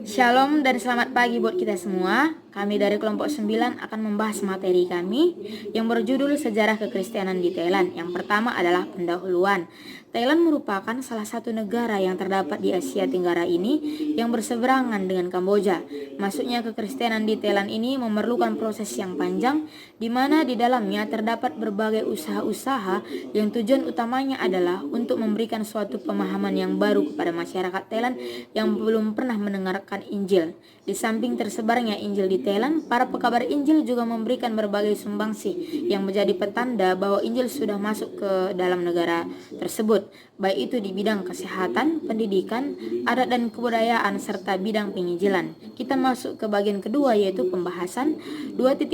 Shalom dan selamat pagi buat kita semua. Kami dari kelompok 9 akan membahas materi kami yang berjudul Sejarah Kekristenan di Thailand. Yang pertama adalah pendahuluan. Thailand merupakan salah satu negara yang terdapat di Asia Tenggara ini yang berseberangan dengan Kamboja. Masuknya kekristenan di Thailand ini memerlukan proses yang panjang, di mana di dalamnya terdapat berbagai usaha-usaha yang tujuan utamanya adalah untuk memberikan suatu pemahaman yang baru kepada masyarakat Thailand yang belum pernah mendengarkan Injil. Di samping tersebarnya Injil di Thailand, para pekabar Injil juga memberikan berbagai sumbangsih yang menjadi petanda bahwa Injil sudah masuk ke dalam negara tersebut, baik itu di bidang kesehatan, pendidikan, adat dan kebudayaan, serta bidang penginjilan. Kita masuk ke bagian kedua, yaitu pembahasan 2.1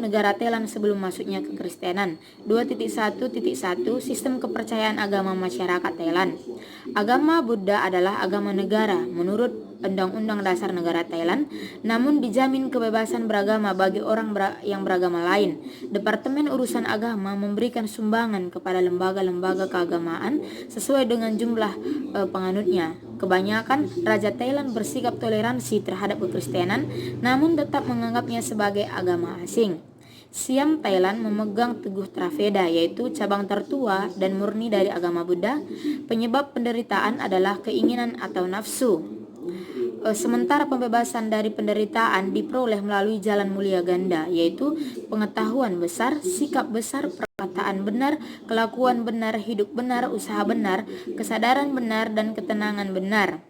negara Thailand sebelum masuknya kekristenan. 2.1.1 Sistem kepercayaan agama masyarakat Thailand. Agama Buddha adalah agama negara menurut Undang-Undang Dasar Negara Thailand, namun dijamin kebebasan beragama bagi orang yang beragama lain. Departemen Urusan Agama memberikan sumbangan kepada lembaga-lembaga keagamaan sesuai dengan jumlah penganutnya. Kebanyakan Raja Thailand bersikap toleransi terhadap kekristenan, namun tetap menganggapnya sebagai agama asing. Siam Thailand memegang teguh Triveda, yaitu cabang tertua dan murni dari agama Buddha. Penyebab penderitaan adalah keinginan atau nafsu. Sementara pembebasan dari penderitaan diperoleh melalui jalan mulia ganda, yaitu pengetahuan besar, sikap besar, perkataan benar, kelakuan benar, hidup benar, usaha benar, kesadaran benar, dan ketenangan benar.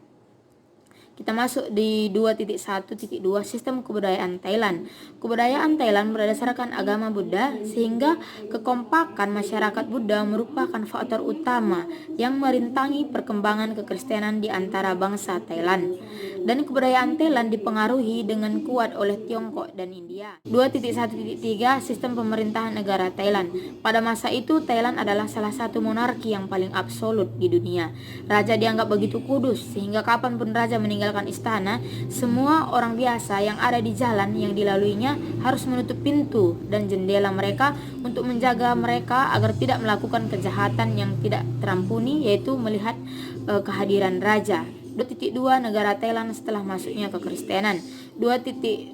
Kita masuk di 2.1.2 Sistem kebudayaan Thailand. Kebudayaan Thailand berdasarkan agama Buddha, sehingga kekompakan masyarakat Buddha merupakan faktor utama yang merintangi perkembangan kekristenan di antara bangsa Thailand. Dan kebudayaan Thailand dipengaruhi dengan kuat oleh Tiongkok dan India. 2.1.3 Sistem pemerintahan negara Thailand. Pada masa itu Thailand adalah salah satu monarki yang paling absolut di dunia. Raja dianggap begitu kudus sehingga kapanpun raja meninggalkan istana, semua orang biasa yang ada di jalan yang dilaluinya harus menutup pintu dan jendela mereka untuk menjaga mereka agar tidak melakukan kejahatan yang tidak terampuni, yaitu melihat kehadiran raja. 2.2 Negara Thailand setelah masuknya kekristenan. 2.1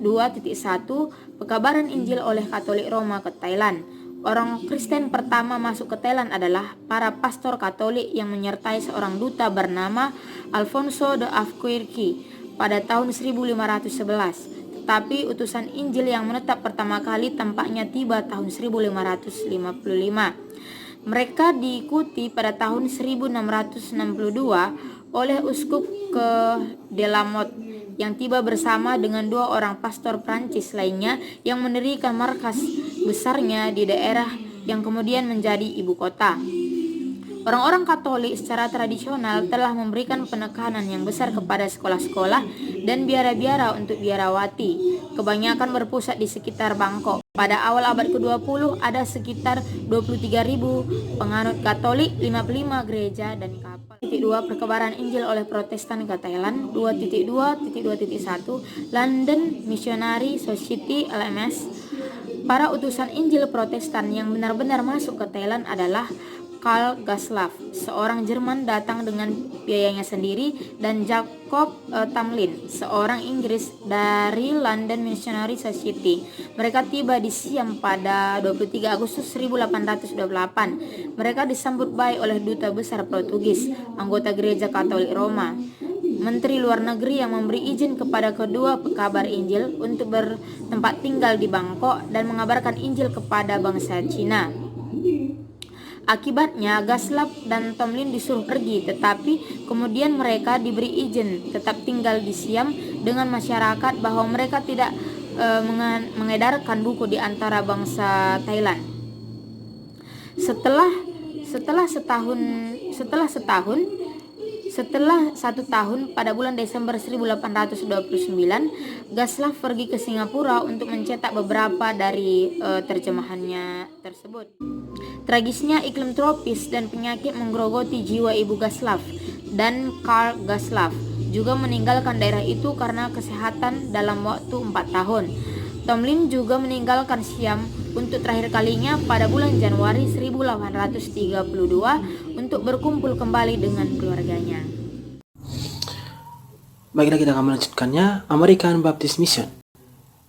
Pekabaran Injil oleh Katolik Roma ke Thailand. Orang Kristen pertama masuk ke Thailand adalah para pastor Katolik yang menyertai seorang duta bernama Alfonso de Albuquerque pada tahun 1511. Tetapi utusan Injil yang menetap pertama kali tampaknya tiba tahun 1555. Mereka diikuti pada tahun 1662 oleh uskup ke Delamot yang tiba bersama dengan dua orang pastor Prancis lainnya yang mendirikan markas besarnya di daerah yang kemudian menjadi ibu kota. Orang-orang Katolik secara tradisional telah memberikan penekanan yang besar kepada sekolah-sekolah dan biara-biara untuk biarawati. Kebanyakan berpusat di sekitar Bangkok. Pada awal abad ke-20 ada sekitar 23.000 penganut Katolik, 55 gereja dan kapal. 2. Perkabaran Injil oleh Protestan ke Thailand. 2.2.1 London Missionary Society (LMS). Para utusan Injil Protestan yang benar-benar masuk ke Thailand adalah Karl Gaslav, seorang Jerman datang dengan biayanya sendiri, dan Jacob Tamlin, seorang Inggris dari London Missionary Society. Mereka tiba di Siam pada 23 Agustus 1828. Mereka disambut baik oleh duta besar Portugis, anggota gereja Katolik Roma, Menteri Luar Negeri yang memberi izin kepada kedua pekabar Injil untuk bertempat tinggal di Bangkok dan mengabarkan Injil kepada bangsa Cina. Akibatnya Gaslav dan Tomlin disuruh pergi, tetapi kemudian mereka diberi izin tetap tinggal di Siam dengan masyarakat bahwa mereka tidak mengedarkan buku di antara bangsa Thailand. Setelah satu tahun, pada bulan Desember 1829, Gaslav pergi ke Singapura untuk mencetak beberapa dari terjemahannya tersebut. Tragisnya iklim tropis dan penyakit menggerogoti jiwa ibu Gaslav, dan Karl Gaslav juga meninggalkan daerah itu karena kesehatan dalam waktu 4 tahun. Tomlin juga meninggalkan Siam untuk terakhir kalinya pada bulan Januari 1832 untuk berkumpul kembali dengan keluarganya. Baiklah, kita akan melanjutkannya. American Baptist Mission.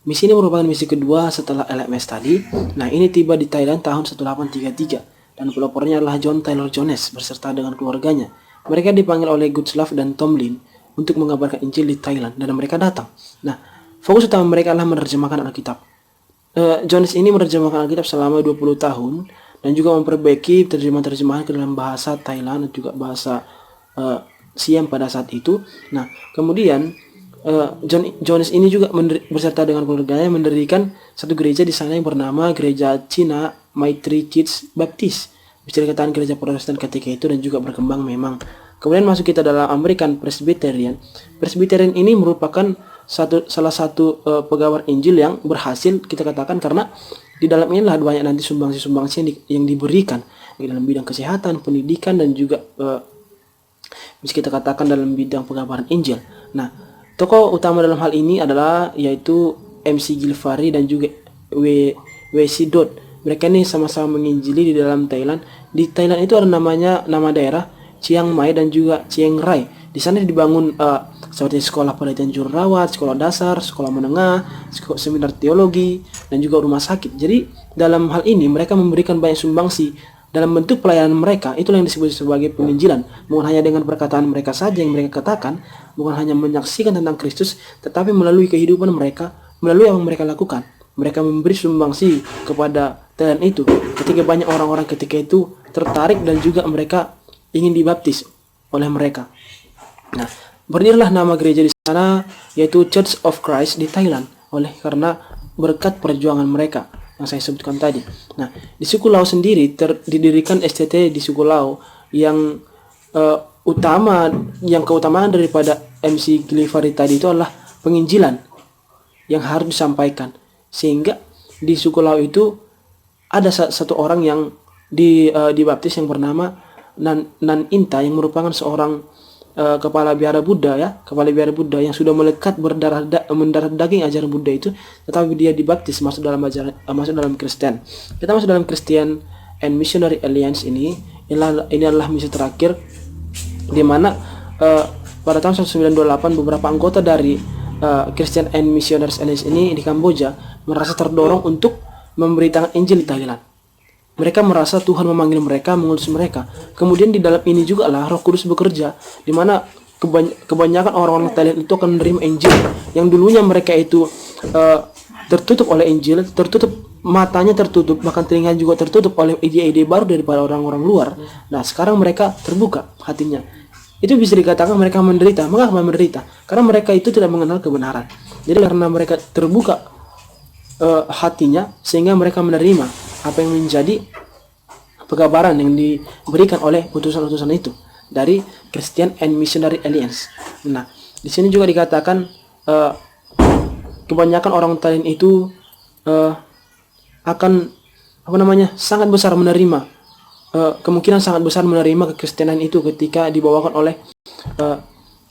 Misi ini merupakan misi kedua setelah LMS tadi. Nah, ini tiba di Thailand tahun 1833 dan pelopornya adalah John Taylor Jones beserta dengan keluarganya. Mereka dipanggil oleh Goodslove dan Tomlin untuk mengabarkan Injil di Thailand dan mereka datang. Nah, fokus utama mereka adalah menerjemahkan Alkitab. Jones ini menerjemahkan Alkitab selama 20 tahun dan juga memperbaiki terjemahan-terjemahan ke dalam bahasa Thailand dan juga bahasa Siam pada saat itu. Nah, kemudian Jones ini juga beserta dengan keluarganya mendirikan satu gereja di sana yang bernama Gereja Cina Maitri Church Baptist. Bisa dikatakan gereja Protestan ketika itu dan juga berkembang memang. Kemudian masuk kita dalam American Presbyterian. Presbyterian ini merupakan salah satu pegawai Injil yang berhasil kita katakan karena di dalam inilah banyak nanti sumbangsi yang diberikan di dalam bidang kesehatan, pendidikan dan juga bisa kita katakan dalam bidang pengabaran Injil. Nah, tokoh utama dalam hal ini adalah yaitu MC Gilfari dan juga W.C. Dodd. Mereka ini sama-sama menginjili di dalam Thailand. Di Thailand itu ada nama daerah Chiang Mai dan juga Chiang Rai. Di sana dibangun seperti sekolah penelitian jururawat, sekolah dasar, sekolah menengah, seminar teologi dan juga rumah sakit. Jadi dalam hal ini mereka memberikan banyak sumbangsi dalam bentuk pelayanan mereka. Itulah yang disebut sebagai penginjilan. Bukan hanya dengan perkataan mereka saja yang mereka katakan, bukan hanya menyaksikan tentang Kristus, tetapi melalui kehidupan mereka, melalui apa yang mereka lakukan. Mereka memberi sumbangsi kepada Thailand itu. Ketika banyak orang-orang ketika itu tertarik dan juga mereka ingin dibaptis oleh mereka. Nah, berdirilah nama gereja di sana yaitu Church of Christ di Thailand oleh karena berkat perjuangan mereka yang saya sebutkan tadi. Nah, di suku Lao sendiri didirikan STT di suku Lao yang keutamaan daripada MC Gilfari tadi itu adalah penginjilan yang harus disampaikan. Sehingga di suku Lao itu ada satu orang yang dibaptis yang bernama Nan Inta yang merupakan seorang kepala biara Buddha yang sudah melekat mendarah daging ajaran Buddha itu, tetapi dia dibaptis masuk dalam Kristen. Kita masuk dalam Christian and Missionary Alliance ini adalah misi terakhir di mana pada tahun 1928 beberapa anggota dari Christian and Missionaries Alliance ini di Kamboja merasa terdorong untuk memberitakan Injil di Thailand. Mereka merasa Tuhan memanggil mereka, mengutus mereka. Kemudian di dalam ini juga lah Roh Kudus bekerja, di mana kebanyakan orang-orang Thailand itu akan menerima Injil. Yang dulunya mereka itu tertutup oleh Injil, matanya tertutup, bahkan telinga juga tertutup oleh ide-ide baru daripada orang-orang luar. Nah, sekarang mereka terbuka hatinya. Itu bisa dikatakan mereka menderita. Mengapa menderita? Karena mereka itu tidak mengenal kebenaran. Jadi karena mereka terbuka hatinya, sehingga mereka menerima apa yang menjadi pekabaran yang diberikan oleh utusan-utusan itu dari Christian and Missionary Alliance. Nah, di sini juga dikatakan kebanyakan orang Thailand itu akan sangat besar menerima kemungkinan sangat besar menerima kekristenan itu ketika dibawakan oleh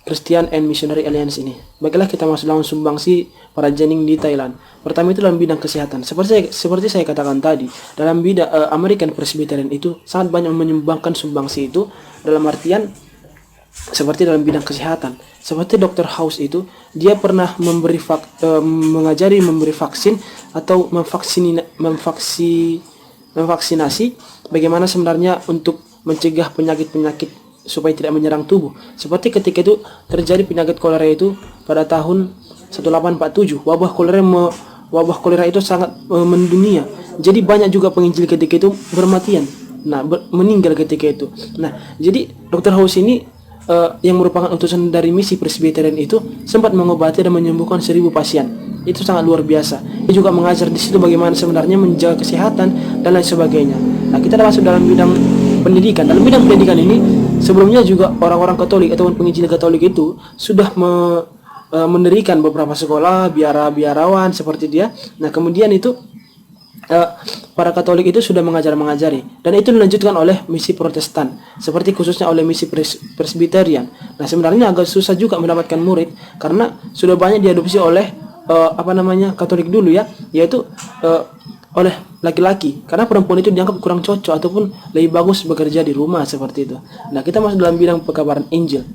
Christian and Missionary Alliance ini. Baiklah, kita masuk dalam sumbangsi para janing di Thailand. Pertama itu dalam bidang kesehatan. Seperti saya katakan tadi, dalam bidang American Presbyterian itu sangat banyak menyumbangkan sumbangsi itu dalam artian seperti dalam bidang kesehatan. Seperti Dr. House itu, dia pernah memberi vaksin atau memvaksinasi bagaimana sebenarnya untuk mencegah penyakit-penyakit supaya tidak menyerang tubuh. Seperti ketika itu terjadi penyakit kolera itu pada tahun 1847. Wabah kolera itu sangat mendunia. Jadi banyak juga penginjil ketika itu bermatian. Nah, meninggal ketika itu. Nah, jadi Dr. House ini yang merupakan utusan dari misi Presbyterian itu sempat mengobati dan menyembuhkan 1000 pasien. Itu sangat luar biasa. Dia juga mengajar di situ bagaimana sebenarnya menjaga kesehatan dan lain sebagainya. Nah, kita masuk dalam bidang pendidikan. Dalam bidang pendidikan ini sebelumnya juga orang-orang Katolik ataupun penginjil Katolik itu sudah mendirikan beberapa sekolah biarawan seperti dia. Nah, kemudian itu para Katolik itu sudah mengajari dan itu dilanjutkan oleh misi Protestan seperti khususnya oleh misi Presbyterian. Nah, sebenarnya agak susah juga mendapatkan murid karena sudah banyak diadopsi oleh Katolik dulu ya, yaitu oleh laki-laki karena perempuan itu dianggap kurang cocok ataupun lebih bagus bekerja di rumah seperti itu. Nah, kita masuk dalam bidang pekabaran Injil.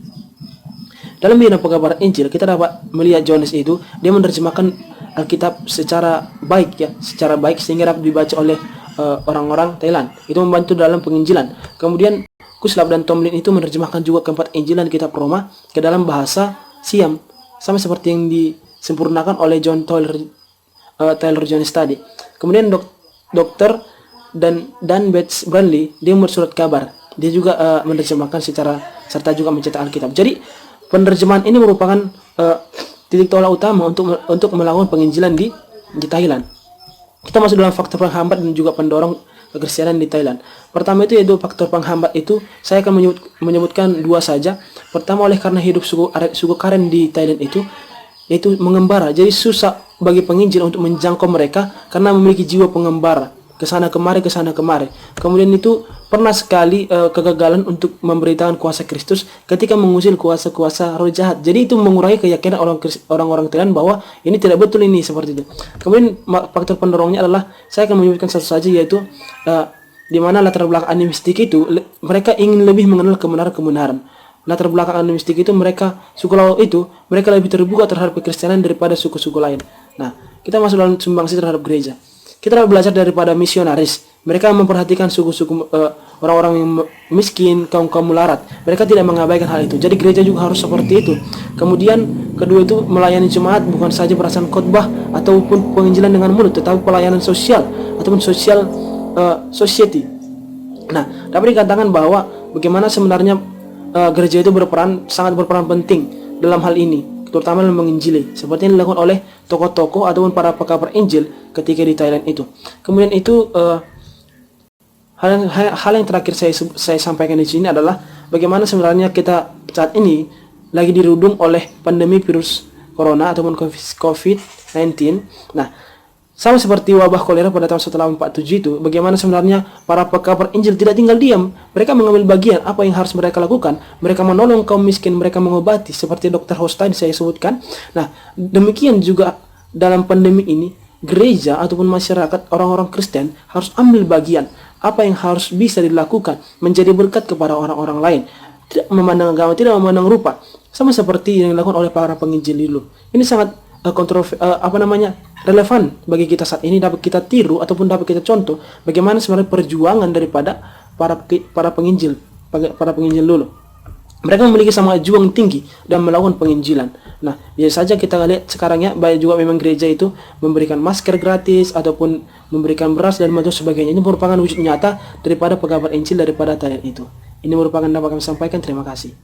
dalam bidang pekabaran Injil kita dapat melihat Jones itu dia menerjemahkan Alkitab secara baik ya, secara baik sehingga dapat dibaca oleh orang-orang Thailand. Itu membantu dalam penginjilan. Kemudian Kuslap dan Tomlin itu menerjemahkan juga keempat Injil dan Kitab Roma ke dalam bahasa Siam, sama seperti yang disempurnakan oleh John Taylor Jones tadi. Kemudian Dr. Dan Betts Brantley dia membuat surat kabar. Dia juga menerjemahkan secara serta juga mencetak Alkitab. Jadi penerjemahan ini merupakan titik tolak utama untuk melakukan penginjilan di Thailand. Kita masuk dalam faktor penghambat dan juga pendorong kekristenan di Thailand. Pertama itu yaitu faktor penghambat itu saya akan menyebutkan dua saja. Pertama oleh karena hidup suku Karen di Thailand itu yaitu mengembara. Jadi susah bagi penginjil untuk menjangkau mereka karena memiliki jiwa pengembara. Kesana kemari. Kemudian itu pernah sekali kegagalan untuk memberitakan kuasa Kristus ketika mengusir kuasa-kuasa roh jahat. Jadi itu mengurangi keyakinan orang-orang Thailand bahwa ini tidak betul ini seperti itu. Kemudian faktor pendorongnya adalah saya akan menyebutkan satu saja yaitu di mana latar belakang animistik itu mereka ingin lebih mengenal kebenaran. Latar belakang animistik itu suku Lao itu mereka lebih terbuka terhadap kekristenan daripada suku-suku lain. Nah, kita masuk dalam sumbangsi terhadap gereja. Kita dapat belajar daripada misionaris. Mereka memperhatikan suku-suku orang-orang yang miskin, kaum-kaum melarat. Mereka tidak mengabaikan hal itu. Jadi gereja juga harus seperti itu. Kemudian kedua itu melayani jemaat bukan saja perasaan khotbah ataupun penginjilan dengan mulut, tetapi pelayanan sosial ataupun social society. Nah, dapat dikatakan bahwa bagaimana sebenarnya gereja itu sangat berperan penting dalam hal ini, terutama dalam menginjili, seperti yang dilakukan oleh tokoh-tokoh ataupun para pekabar Injil ketika di Thailand itu. Kemudian itu hal yang terakhir saya sampaikan di sini adalah bagaimana sebenarnya kita saat ini lagi dirudung oleh pandemi virus corona ataupun COVID-19. Nah, sama seperti wabah kolera pada tahun 1847 itu, bagaimana sebenarnya para pekabar Injil tidak tinggal diam. Mereka mengambil bagian apa yang harus mereka lakukan. Mereka menolong kaum miskin, mereka mengobati, seperti Dr. Host tadi saya sebutkan. Nah, demikian juga dalam pandemi ini, gereja ataupun masyarakat orang-orang Kristen harus ambil bagian apa yang harus bisa dilakukan menjadi berkat kepada orang-orang lain. Tidak memandang agama, tidak memandang rupa. Sama seperti yang dilakukan oleh para penginjil dulu. Ini sangat relevan bagi kita saat ini, dapat kita tiru ataupun dapat kita contoh bagaimana sebenarnya perjuangan daripada para penginjil dulu. Mereka memiliki semangat juang tinggi dan melakukan penginjilan. Nah, biasa saja kita lihat sekarang ya, banyak juga memang gereja itu memberikan masker gratis ataupun memberikan beras dan sebagainya. Ini merupakan wujud nyata daripada pekabar Injil daripada Thailand itu. Ini merupakan dapat kami sampaikan. Terima kasih.